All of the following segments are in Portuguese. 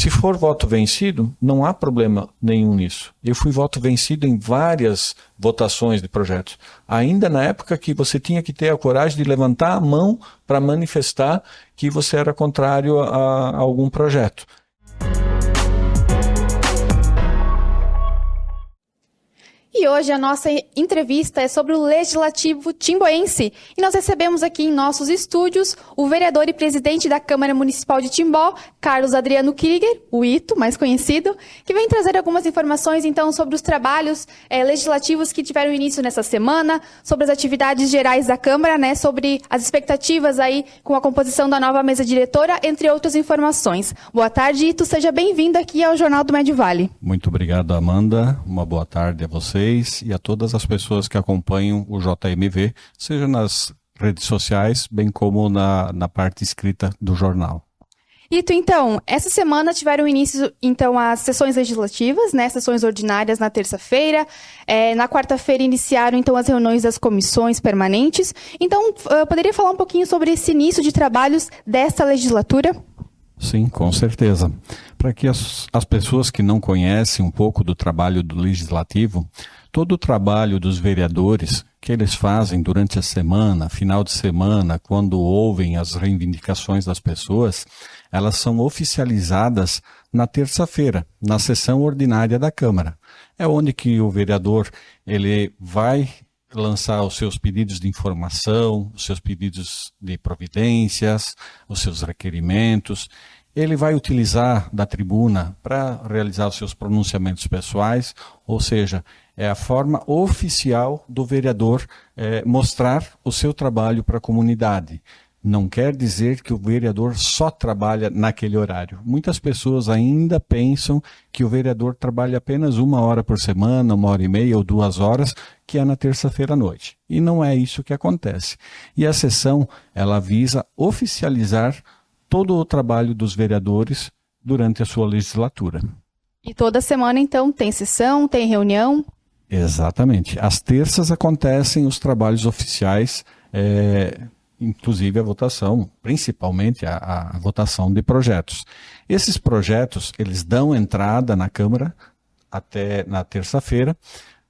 Se for voto vencido, não há problema nenhum nisso. Eu fui voto vencido em várias votações de projetos. Ainda na época que você tinha que ter a coragem de levantar a mão para manifestar que você era contrário a algum projeto. E hoje a nossa entrevista é sobre o Legislativo Timboense. E nós recebemos aqui em nossos estúdios o vereador e presidente da Câmara Municipal de Timbó, Carlos Adriano Krieger, o Ito, mais conhecido, que vem trazer algumas informações então sobre os trabalhos legislativos que tiveram início nessa semana, sobre as atividades gerais da Câmara, né, sobre as expectativas aí com a composição da nova mesa diretora, entre outras informações. Boa tarde, Ito, seja bem-vindo aqui ao Jornal do Médio Vale. Muito obrigado, Amanda. Uma boa tarde a você e a todas as pessoas que acompanham o JMV, seja nas redes sociais, bem como na parte escrita do jornal. Ito, então, essa semana tiveram início, então, as sessões legislativas, né, sessões ordinárias na terça-feira. Na quarta-feira iniciaram, então, as reuniões das comissões permanentes. Então, eu poderia falar um pouquinho sobre esse início de trabalhos desta legislatura? Sim, com certeza. Para que as pessoas que não conhecem um pouco do trabalho do Legislativo, todo o trabalho dos vereadores que eles fazem durante a semana, final de semana, quando ouvem as reivindicações das pessoas, elas são oficializadas na terça-feira, na sessão ordinária da Câmara. É onde que o vereador ele vai lançar os seus pedidos de informação, os seus pedidos de providências, os seus requerimentos. Ele vai utilizar da tribuna para realizar os seus pronunciamentos pessoais, ou seja, é a forma oficial do vereador mostrar o seu trabalho para a comunidade. Não quer dizer que o vereador só trabalha naquele horário. Muitas pessoas ainda pensam que o vereador trabalha apenas 1 hora por semana, 1h30 ou 2 horas, que é na terça-feira à noite. E não é isso que acontece. E a sessão, ela visa oficializar todo o trabalho dos vereadores durante a sua legislatura. E toda semana, então, tem sessão, tem reunião? Exatamente. Às terças acontecem os trabalhos oficiais, inclusive a votação, principalmente a votação de projetos. Esses projetos, eles dão entrada na Câmara até na terça-feira.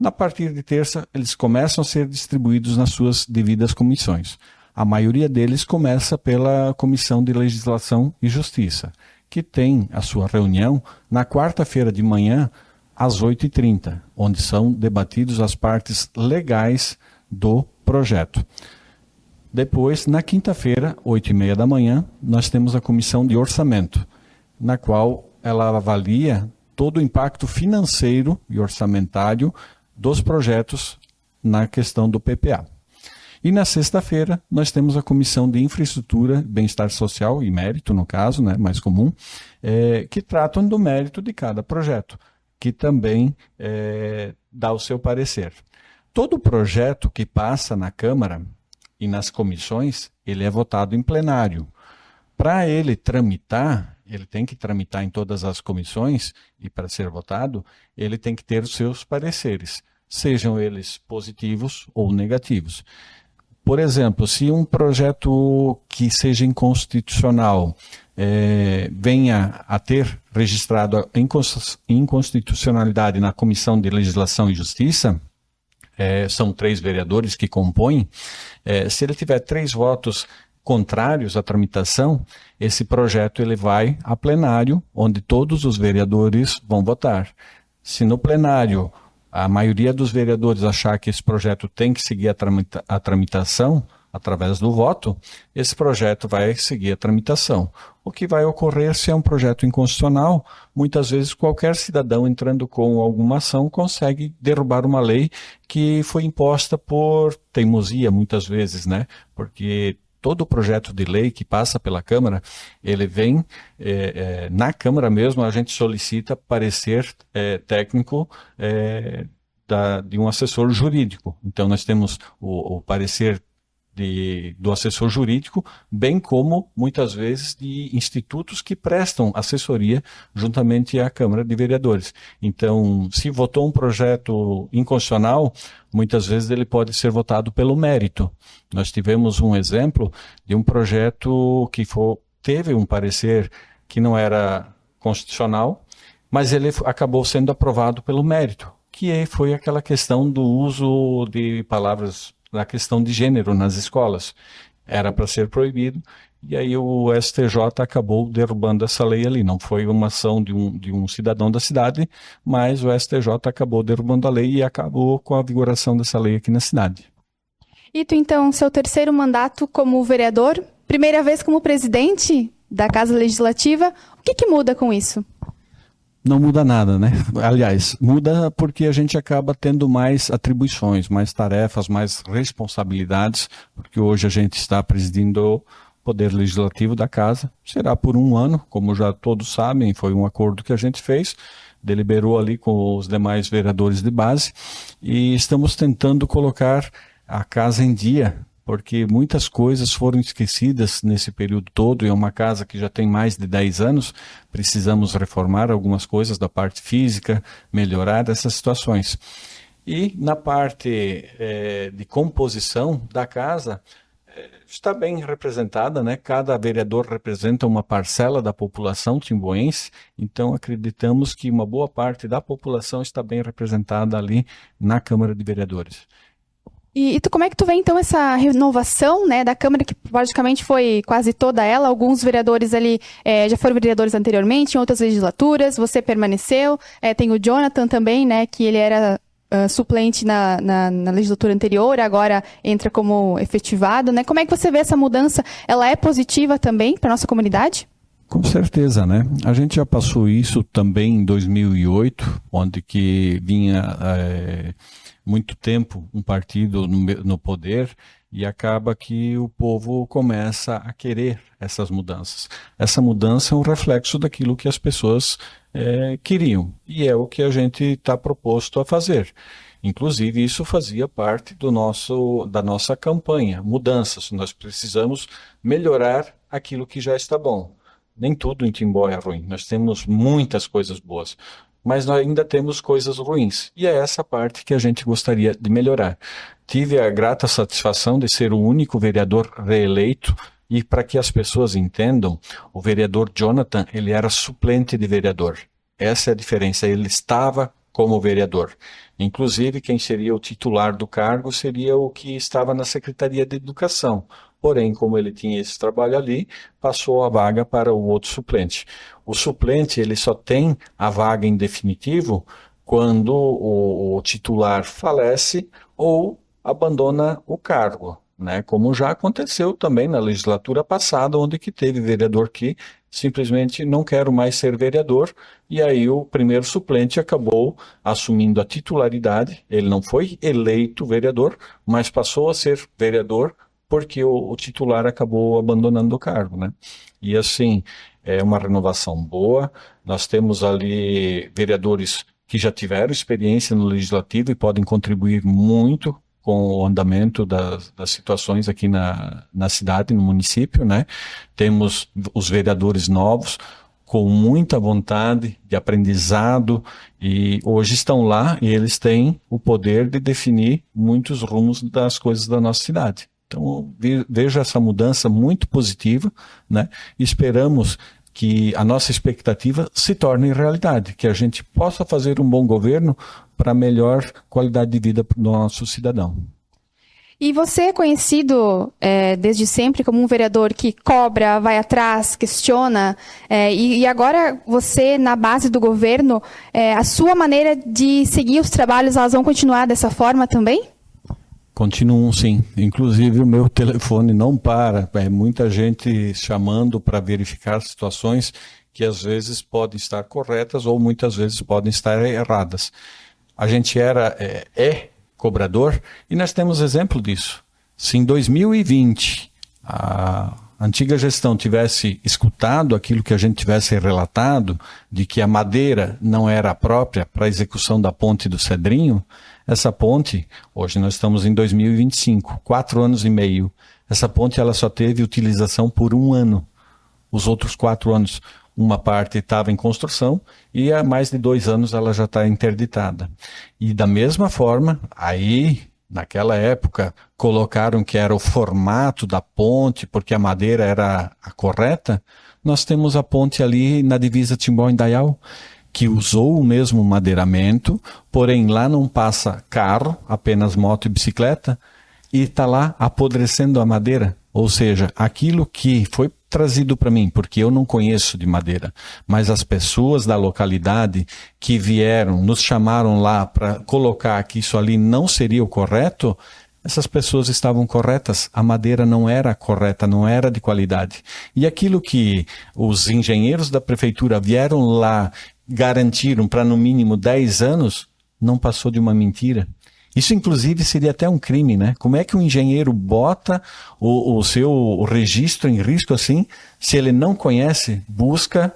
A partir de terça, eles começam a ser distribuídos nas suas devidas comissões. A maioria deles começa pela Comissão de Legislação e Justiça, que tem a sua reunião na quarta-feira de manhã, às 8h30, onde são debatidos as partes legais do projeto. Depois, na quinta-feira, 8h30 da manhã, nós temos a Comissão de Orçamento, na qual ela avalia todo o impacto financeiro e orçamentário dos projetos na questão do PPA. E na sexta-feira, nós temos a Comissão de Infraestrutura, Bem-Estar Social e Mérito, no caso, né, mais comum, que tratam do mérito de cada projeto, que também dá o seu parecer. Todo projeto que passa na Câmara e nas comissões, ele é votado em plenário. Para ele tramitar, ele tem que tramitar em todas as comissões, e para ser votado, ele tem que ter os seus pareceres, sejam eles positivos ou negativos. Por exemplo, se um projeto que seja inconstitucional venha a ter registrado a inconstitucionalidade na Comissão de Legislação e Justiça, são 3 vereadores que compõem, se ele tiver 3 votos contrários à tramitação, esse projeto ele vai a plenário, onde todos os vereadores vão votar. Se no plenário a maioria dos vereadores achar que esse projeto tem que seguir a tramitação, através do voto, esse projeto vai seguir a tramitação. O que vai ocorrer se é um projeto inconstitucional, muitas vezes qualquer cidadão entrando com alguma ação consegue derrubar uma lei que foi imposta por teimosia, muitas vezes, né? Porque todo projeto de lei que passa pela Câmara, ele vem, na Câmara mesmo, a gente solicita parecer técnico de um assessor jurídico. Então, nós temos o parecer do assessor jurídico, bem como, muitas vezes, de institutos que prestam assessoria juntamente à Câmara de Vereadores. Então, se votou um projeto inconstitucional, muitas vezes ele pode ser votado pelo mérito. Nós tivemos um exemplo de um projeto que teve um parecer que não era constitucional, mas ele acabou sendo aprovado pelo mérito, que foi aquela questão do uso de palavras, da questão de gênero nas escolas. Era para ser proibido, e aí o STJ acabou derrubando essa lei ali. Não foi uma ação de um cidadão da cidade, mas o STJ acabou derrubando a lei e acabou com a vigoração dessa lei aqui na cidade. E tu, então, seu terceiro mandato como vereador, primeira vez como presidente da Casa Legislativa, o que muda com isso? Não muda nada, né? Aliás, muda porque a gente acaba tendo mais atribuições, mais tarefas, mais responsabilidades, porque hoje a gente está presidindo o Poder Legislativo da Casa. Será por um ano, como já todos sabem, foi um acordo que a gente fez, deliberou ali com os demais vereadores de base, e estamos tentando colocar a casa em dia, porque muitas coisas foram esquecidas nesse período todo, e é uma casa que já tem mais de 10 anos, precisamos reformar algumas coisas da parte física, melhorar essas situações. E na parte de composição da casa, está bem representada, né? Cada vereador representa uma parcela da população timboense, então acreditamos que uma boa parte da população está bem representada ali na Câmara de Vereadores. E como é que tu vê, então, essa renovação, né, da Câmara, que praticamente foi quase toda ela? Alguns vereadores ali já foram vereadores anteriormente, em outras legislaturas, você permaneceu. Tem o Jonathan também, né, que ele era suplente na legislatura anterior, agora entra como efetivado, né? Como é que você vê essa mudança? Ela é positiva também para a nossa comunidade? Com certeza, né? A gente já passou isso também em 2008, onde que vinha muito tempo um partido no poder, e acaba que o povo começa a querer essas mudanças. Essa mudança é um reflexo daquilo que as pessoas queriam, e é o que a gente está proposto a fazer. Inclusive, isso fazia parte da nossa campanha, mudanças. Nós precisamos melhorar aquilo que já está bom. Nem tudo em Timbó é ruim, nós temos muitas coisas boas, mas nós ainda temos coisas ruins, e é essa parte que a gente gostaria de melhorar. Tive a grata satisfação de ser o único vereador reeleito, e para que as pessoas entendam, o vereador Jonathan, ele era suplente de vereador. Essa é a diferença, ele estava como vereador. Inclusive, quem seria o titular do cargo seria o que estava na Secretaria de Educação. Porém, como ele tinha esse trabalho ali, passou a vaga para o outro suplente. O suplente, ele só tem a vaga em definitivo quando o titular falece ou abandona o cargo, né? Como já aconteceu também na legislatura passada, onde que teve vereador que simplesmente não quero mais ser vereador, e aí o primeiro suplente acabou assumindo a titularidade. Ele não foi eleito vereador, mas passou a ser vereador porque o titular acabou abandonando o cargo, né? E assim, é uma renovação boa. Nós temos ali vereadores que já tiveram experiência no legislativo e podem contribuir muito com o andamento das situações aqui na cidade, no município, né? Temos os vereadores novos, com muita vontade de aprendizado, e hoje estão lá e eles têm o poder de definir muitos rumos das coisas da nossa cidade. Então, vejo essa mudança muito positiva, né? Esperamos que a nossa expectativa se torne realidade, que a gente possa fazer um bom governo para melhor qualidade de vida para o nosso cidadão. E você é conhecido desde sempre como um vereador que cobra, vai atrás, questiona, e agora você, na base do governo, a sua maneira de seguir os trabalhos, elas vão continuar dessa forma também? Continuam, sim. Inclusive o meu telefone não para. É muita gente chamando para verificar situações que às vezes podem estar corretas ou muitas vezes podem estar erradas. A gente é cobrador, e nós temos exemplo disso. Se em 2020 a antiga gestão tivesse escutado aquilo que a gente tivesse relatado, de que a madeira não era própria para a execução da ponte do Cedrinho, essa ponte, hoje nós estamos em 2025, 4 anos e meio, essa ponte ela só teve utilização por 1 ano. Os outros 4 anos, uma parte estava em construção, e há mais de 2 anos ela já está interditada. E da mesma forma, aí, naquela época, colocaram que era o formato da ponte, porque a madeira era a correta, nós temos a ponte ali na divisa Timbó-Indaial, que usou o mesmo madeiramento, porém lá não passa carro, apenas moto e bicicleta, e está lá apodrecendo a madeira. Ou seja, aquilo que foi trazido para mim, porque eu não conheço de madeira, mas as pessoas da localidade que vieram, nos chamaram lá para colocar que isso ali não seria o correto, essas pessoas estavam corretas, a madeira não era correta, não era de qualidade. E aquilo que os engenheiros da prefeitura vieram lá, garantiram para no mínimo 10 anos, não passou de uma mentira. Isso, inclusive, seria até um crime, né? Como é que um engenheiro bota o seu registro em risco assim, se ele não conhece, busca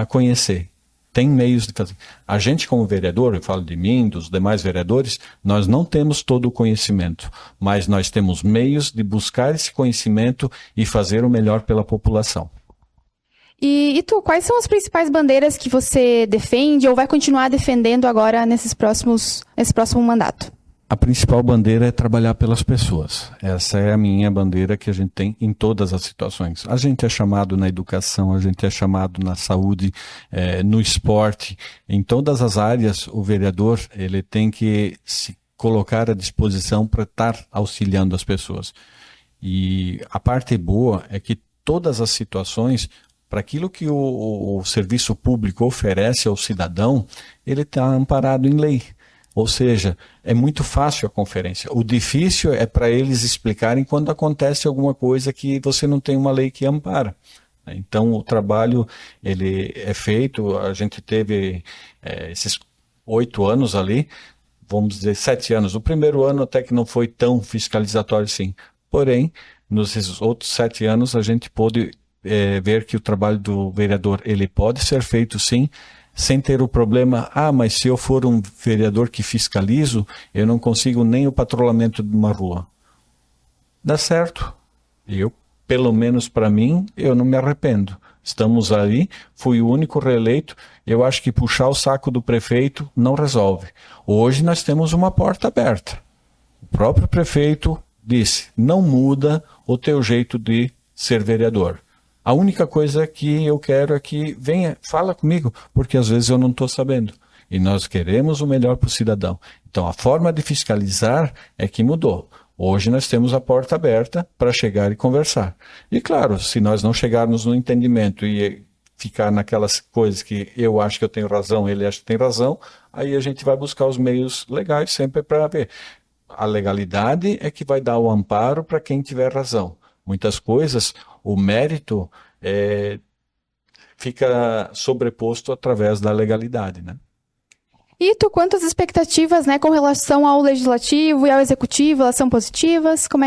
conhecer? Tem meios de fazer. A gente, como vereador, eu falo de mim, dos demais vereadores, nós não temos todo o conhecimento, mas nós temos meios de buscar esse conhecimento e fazer o melhor pela população. E tu, quais são as principais bandeiras que você defende ou vai continuar defendendo agora nesse próximo mandato? A principal bandeira é trabalhar pelas pessoas. Essa é a minha bandeira que a gente tem em todas as situações. A gente é chamado na educação, a gente é chamado na saúde, no esporte, em todas as áreas. O vereador ele tem que se colocar à disposição para estar auxiliando as pessoas. E a parte boa é que todas as situações, para aquilo que o serviço público oferece ao cidadão, ele está amparado em lei. Ou seja, é muito fácil a conferência. O difícil é para eles explicarem quando acontece alguma coisa que você não tem uma lei que ampara. Então, o trabalho ele é feito, a gente teve esses 8 anos ali, vamos dizer 7 anos. O primeiro ano até que não foi tão fiscalizatório assim. Porém, nos outros 7 anos a gente pôde ver que o trabalho do vereador ele pode ser feito sim, sem ter o problema, mas se eu for um vereador que fiscalizo, eu não consigo nem o patrulhamento de uma rua. Dá certo. Eu, pelo menos para mim, eu não me arrependo. Estamos aí, fui o único reeleito, eu acho que puxar o saco do prefeito não resolve. Hoje nós temos uma porta aberta. O próprio prefeito disse, não muda o teu jeito de ser vereador. A única coisa que eu quero é que venha, fala comigo, porque às vezes eu não estou sabendo. E nós queremos o melhor para o cidadão. Então a forma de fiscalizar é que mudou. Hoje nós temos a porta aberta para chegar e conversar. E claro, se nós não chegarmos no entendimento e ficar naquelas coisas que eu acho que eu tenho razão, ele acha que tem razão, aí a gente vai buscar os meios legais sempre para ver. A legalidade é que vai dar o amparo para quem tiver razão. Muitas coisas, o mérito fica sobreposto através da legalidade, né? E tu, quantas expectativas, né, com relação ao legislativo e ao executivo, elas são positivas? Qual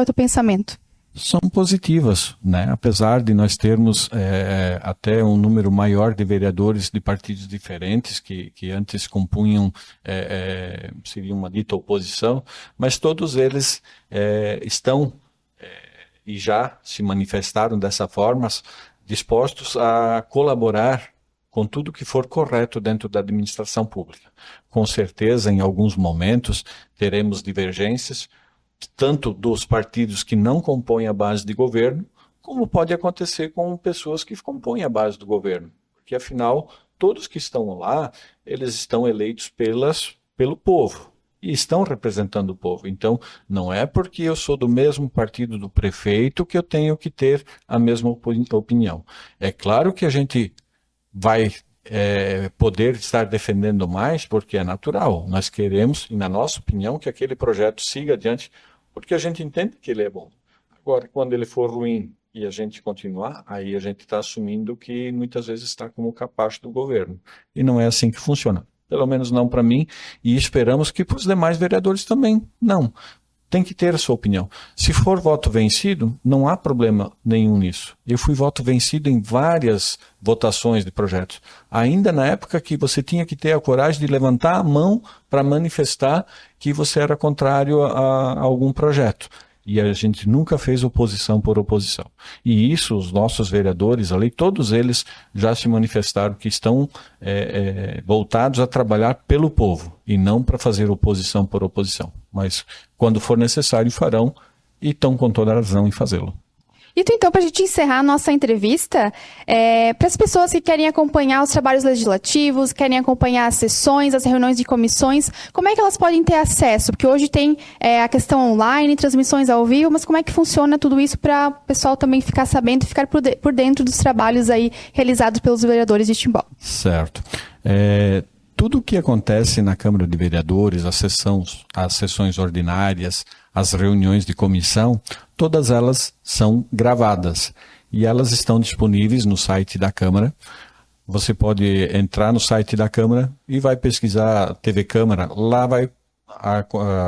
é o teu pensamento? São positivas, né? Apesar de nós termos até um número maior de vereadores de partidos diferentes que antes compunham, seria uma dita oposição, mas todos eles estão e já se manifestaram dessa forma, dispostos a colaborar com tudo que for correto dentro da administração pública. Com certeza, em alguns momentos, teremos divergências, tanto dos partidos que não compõem a base de governo, como pode acontecer com pessoas que compõem a base do governo. Porque, afinal, todos que estão lá, eles estão eleitos pelo povo. E estão representando o povo. Então, não é porque eu sou do mesmo partido do prefeito que eu tenho que ter a mesma opinião. É claro que a gente vai poder estar defendendo mais, porque é natural. Nós queremos, e na nossa opinião, que aquele projeto siga adiante, porque a gente entende que ele é bom. Agora, quando ele for ruim e a gente continuar, aí a gente está assumindo que muitas vezes está como capacho do governo. E não é assim que funciona. Pelo menos não para mim, e esperamos que para os demais vereadores também. Não, tem que ter a sua opinião. Se for voto vencido, não há problema nenhum nisso. Eu fui voto vencido em várias votações de projetos. Ainda na época que você tinha que ter a coragem de levantar a mão para manifestar que você era contrário a algum projeto. E a gente nunca fez oposição por oposição. E isso, os nossos vereadores ali, todos eles já se manifestaram que estão voltados a trabalhar pelo povo e não para fazer oposição por oposição. Mas quando for necessário farão e estão com toda a razão em fazê-lo. Então, para a gente encerrar a nossa entrevista, para as pessoas que querem acompanhar os trabalhos legislativos, querem acompanhar as sessões, as reuniões de comissões, como é que elas podem ter acesso? Porque hoje tem a questão online, transmissões ao vivo, mas como é que funciona tudo isso para o pessoal também ficar sabendo e ficar por dentro dos trabalhos aí realizados pelos vereadores de Timbó? Certo. Tudo o que acontece na Câmara de Vereadores, as sessões ordinárias, as reuniões de comissão, todas elas são gravadas e elas estão disponíveis no site da Câmara. Você pode entrar no site da Câmara e vai pesquisar TV Câmara, lá vai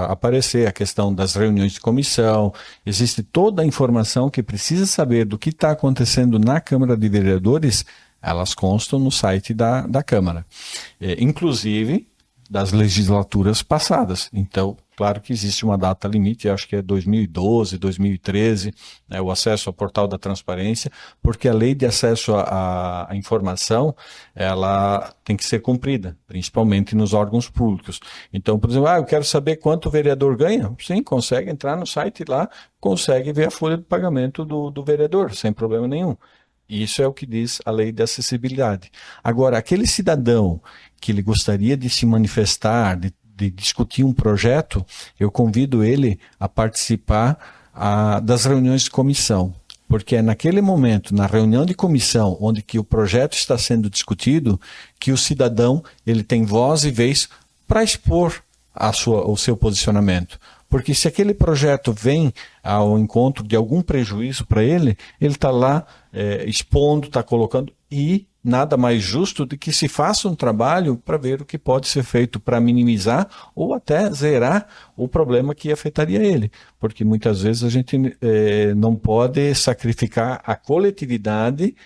aparecer a questão das reuniões de comissão, existe toda a informação que precisa saber do que está acontecendo na Câmara de Vereadores, elas constam no site da Câmara, inclusive das legislaturas passadas. Então, claro que existe uma data limite, acho que é 2012, 2013, o acesso ao portal da transparência, porque a lei de acesso à informação, ela tem que ser cumprida, principalmente nos órgãos públicos. Então, por exemplo, eu quero saber quanto o vereador ganha. Sim, consegue entrar no site lá, consegue ver a folha de pagamento do vereador, sem problema nenhum. Isso é o que diz a lei de acessibilidade. Agora, aquele cidadão que ele gostaria de se manifestar, de discutir um projeto, eu convido ele a participar das reuniões de comissão. Porque é naquele momento, na reunião de comissão, onde que o projeto está sendo discutido, que o cidadão ele tem voz e vez para expor o seu posicionamento. Porque se aquele projeto vem ao encontro de algum prejuízo para ele está lá expondo, está colocando, e nada mais justo do que se faça um trabalho para ver o que pode ser feito para minimizar ou até zerar o problema que afetaria ele. Porque muitas vezes a gente não pode sacrificar a coletividade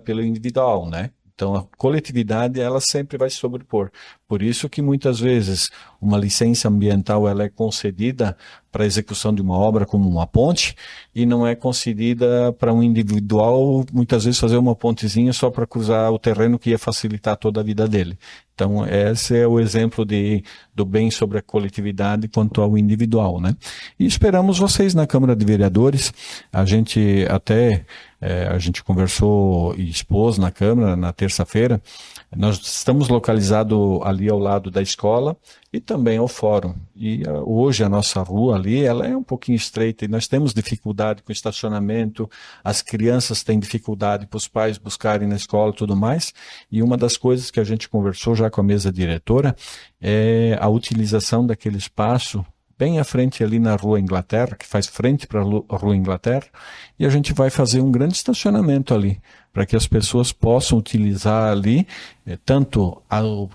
pelo individual, né? Então, a coletividade, ela sempre vai se sobrepor. Por isso que, muitas vezes, uma licença ambiental ela é concedida para a execução de uma obra como uma ponte e não é concedida para um individual, muitas vezes, fazer uma pontezinha só para cruzar o terreno que ia facilitar toda a vida dele. Então, esse é o exemplo do bem sobre a coletividade quanto ao individual, né? E esperamos vocês na Câmara de Vereadores. A gente conversou e expôs na Câmara na terça-feira. Nós estamos localizados ali ao lado da escola e também ao fórum. E hoje a nossa rua ali, ela é um pouquinho estreita e nós temos dificuldade com estacionamento, as crianças têm dificuldade para os pais buscarem na escola e tudo mais. E uma das coisas que a gente conversou já com a mesa diretora é a utilização daquele espaço bem à frente ali na Rua Inglaterra, que faz frente para a Rua Inglaterra, e a gente vai fazer um grande estacionamento ali, para que as pessoas possam utilizar ali, tanto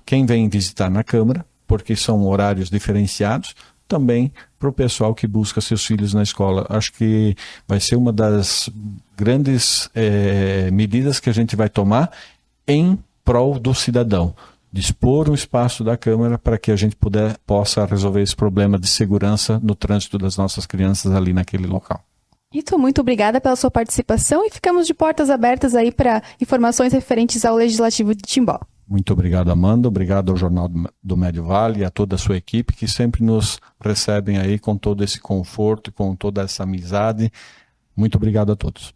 quem vem visitar na Câmara, porque são horários diferenciados, também para o pessoal que busca seus filhos na escola. Acho que vai ser uma das grandes medidas que a gente vai tomar em prol do cidadão. Dispor um espaço da Câmara para que a gente possa resolver esse problema de segurança no trânsito das nossas crianças ali naquele local. Ito, muito obrigada pela sua participação e ficamos de portas abertas aí para informações referentes ao Legislativo de Timbó. Muito obrigado, Amanda. Obrigado ao Jornal do Médio Vale e a toda a sua equipe que sempre nos recebem aí com todo esse conforto e com toda essa amizade. Muito obrigado a todos.